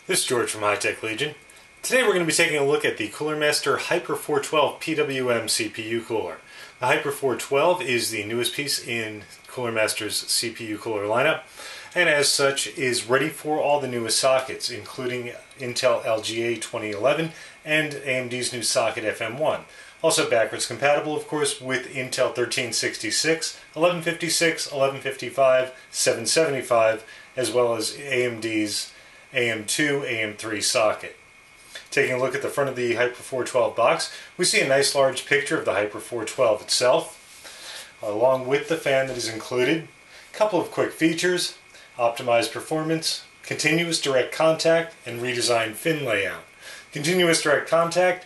This is George from High Tech Legion. Today we're going to be taking a look at the Cooler Master Hyper 412 PWM CPU cooler. The Hyper 412 is the newest piece in Cooler Master's CPU cooler lineup, and as such is ready for all the newest sockets, including Intel LGA 2011 and AMD's new socket FM1. Also backwards compatible, of course, with Intel 1366, 1156, 1155, 775, as well as AMD's AM2, AM3 socket. Taking a look at the front of the Hyper 412 box, we see a nice large picture of the Hyper 412 itself, along with the fan that is included. A couple of quick features: optimized performance, continuous direct contact, and redesigned fin layout. Continuous direct contact,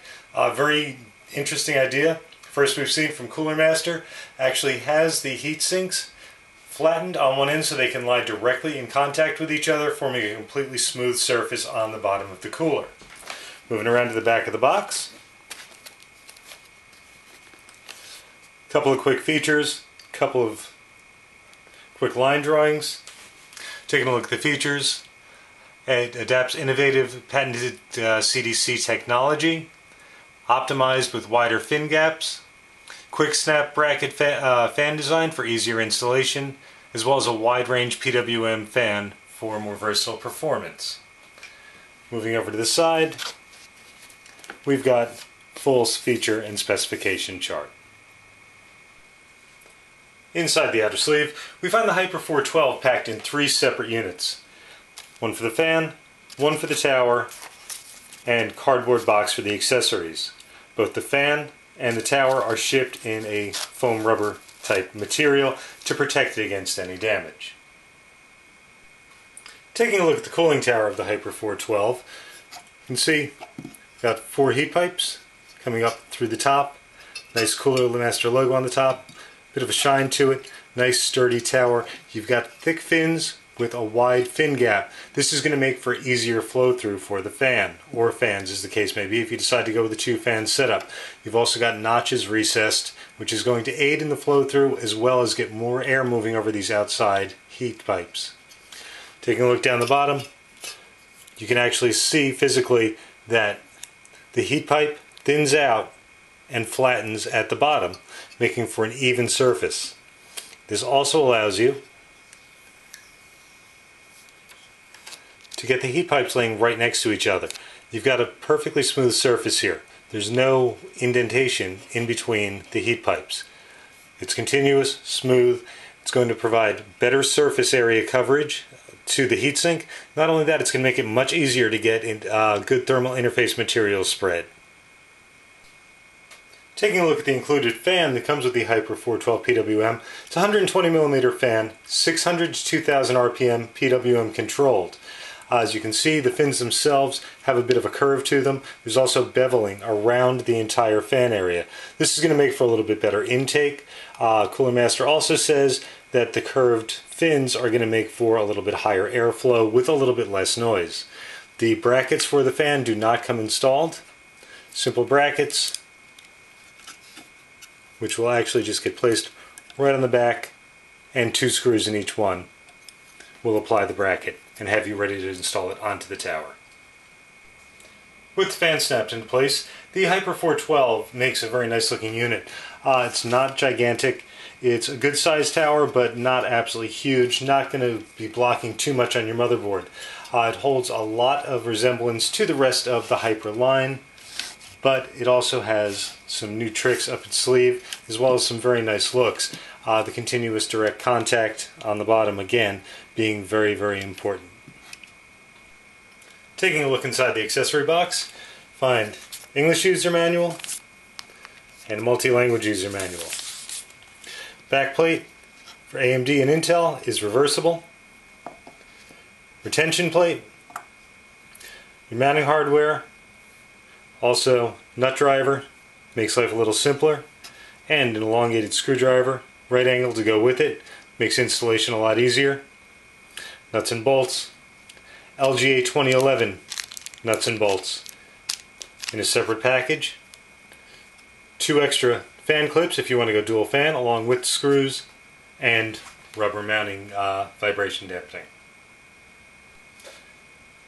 very interesting idea. First we've seen from Cooler Master, actually has the heat sinks flattened on one end so they can lie directly in contact with each other, forming a completely smooth surface on the bottom of the cooler. Moving around to the back of the box, a couple of quick features, a couple of quick line drawings. Taking a look at the features, it adapts innovative patented CDC technology, optimized with wider fin gaps, quick snap bracket fan design for easier installation, as well as a wide range PWM fan for more versatile performance. Moving over to the side, we've got full feature and specification chart. Inside the outer sleeve, we find the Hyper 412 packed in 3 separate units. One for the fan, one for the tower, and cardboard box for the accessories. Both the fan and the tower are shipped in a foam rubber type material to protect it against any damage. Taking a look at the cooling tower of the Hyper 412, you can see we've got 4 heat pipes coming up through the top, nice Cooler Master logo on the top, bit of a shine to it, nice sturdy tower. You've got thick fins with a wide fin gap. This is going to make for easier flow through for the fan, or fans as the case may be, if you decide to go with a 2-fan setup. You've also got notches recessed, which is going to aid in the flow through as well as get more air moving over these outside heat pipes. Taking a look down the bottom, you can actually see physically that the heat pipe thins out and flattens at the bottom, making for an even surface. This also allows you to get the heat pipes laying right next to each other. You've got a perfectly smooth surface here. There's no indentation in between the heat pipes. It's continuous, smooth. It's going to provide better surface area coverage to the heatsink. Not only that, it's going to make it much easier to get good thermal interface material spread. Taking a look at the included fan that comes with the Hyper 412 PWM, it's a 120mm fan, 600 to 2000 RPM PWM controlled. As you can see, the fins themselves have a bit of a curve to them. There's also beveling around the entire fan area. This is going to make for a little bit better intake. Cooler Master also says that the curved fins are going to make for a little bit higher airflow with a little bit less noise. The brackets for the fan do not come installed. Simple brackets, which will actually just get placed right on the back, and 2 screws in each one will apply the bracket and have you ready to install it onto the tower. With the fan snapped into place, the Hyper 412 makes a very nice looking unit. It's not gigantic. It's a good sized tower, but not absolutely huge. Not going to be blocking too much on your motherboard. It holds a lot of resemblance to the rest of the Hyper line, but it also has some new tricks up its sleeve, as well as some very nice looks. The continuous direct contact on the bottom, again, being very, very important. Taking a look inside the accessory box, find English user manual and a multi-language user manual. Backplate for AMD and Intel is reversible. Retention plate, your mounting hardware, also nut driver, makes life a little simpler, and an elongated screwdriver, right angle to go with it, makes installation a lot easier. Nuts and bolts, LGA 2011 nuts and bolts in a separate package. 2 extra fan clips if you want to go dual fan, along with screws and rubber mounting vibration dampening.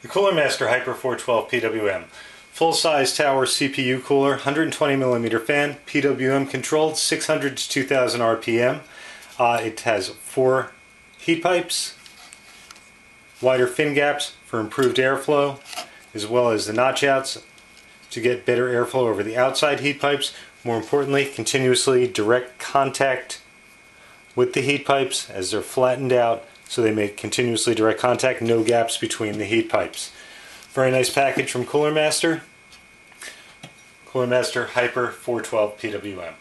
The Cooler Master Hyper 412 PWM. Full-size tower CPU cooler, 120mm fan, PWM controlled, 600 to 2000 RPM. It has 4 heat pipes, wider fin gaps for improved airflow, as well as the notch outs to get better airflow over the outside heat pipes. More importantly, continuously direct contact with the heat pipes as they're flattened out, so they make continuously direct contact, no gaps between the heat pipes. Very nice package from Cooler Master. Cooler Master Hyper 412 PWM.